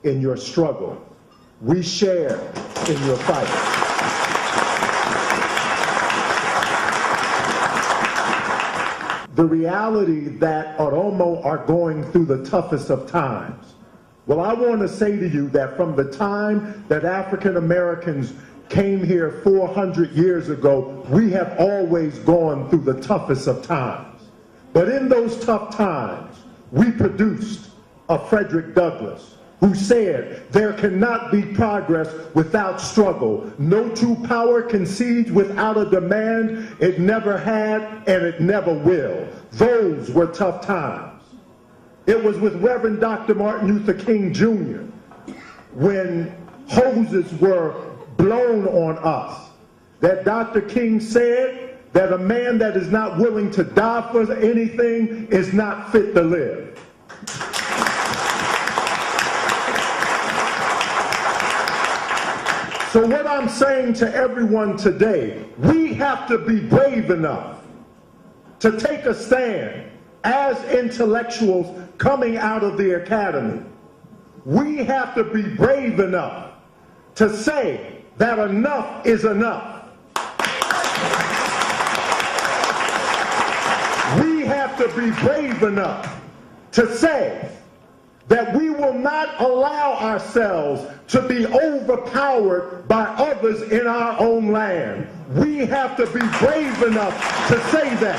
in your struggle. We share in your fight. The reality that Oromo are going through the toughest of times. Well, I want to say to you that from the time that African Americans came here 400 years ago, we have always gone through the toughest of times. But in those tough times, we produced a Frederick Douglass, who said, there cannot be progress without struggle. No true power concedes without a demand. It never had and it never will. Those were tough times. It was with Reverend Dr. Martin Luther King Jr. when hoses were blown on us that Dr. King said that a man that is not willing to die for anything is not fit to live. So what I'm saying to everyone today, we have to be brave enough to take a stand as intellectuals coming out of the academy. We have to be brave enough to say that enough is enough. We have to be brave enough to say that we will not allow ourselves to be overpowered by others in our own land. We have to be brave enough to say that.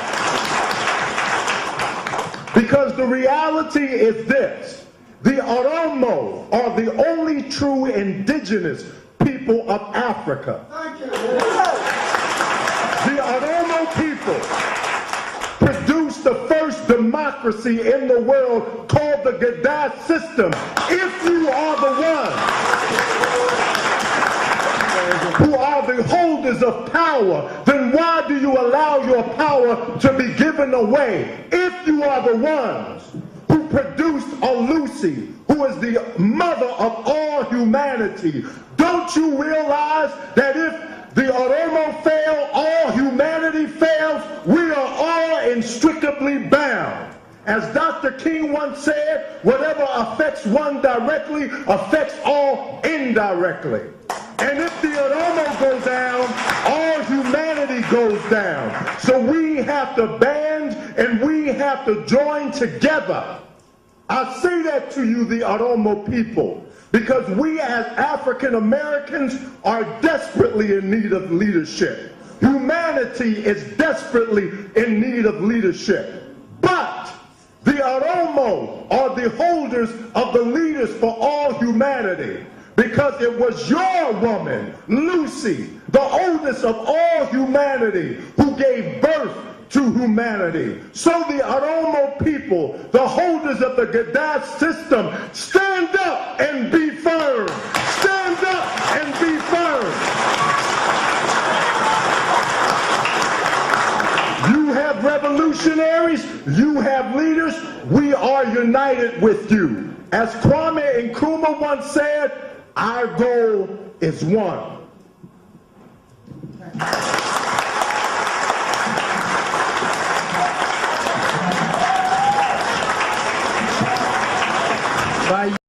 Because the reality is this: the Oromo are the only true indigenous people of Africa. The Oromo people produced the first democracy in the world called the Gadaa system. If you are the ones who are the holders of power, then why do you allow your power to be given away? If you are the ones who produced a Lucy, who is the mother of all humanity, don't you realize that if the Oromo fail, all humanity fails? We are all inextricably bound. As Dr. King once said, whatever affects one directly affects all indirectly. And if the Oromo goes down, all humanity goes down. So we have to band and we have to join together. I say that to you, the Oromo people, because we as African Americans are desperately in need of leadership. Humanity is desperately in need of leadership. But the Oromo are the holders of the leaders for all humanity, because it was your woman, Lucy, the oldest of all humanity, who gave birth to humanity. So the Oromo people, the holders of the Gadaa system, stand up and be firm. Stand up and be firm. You have revolutionaries, you have leaders, we are united with you. As Kwame Nkrumah once said, our goal is one.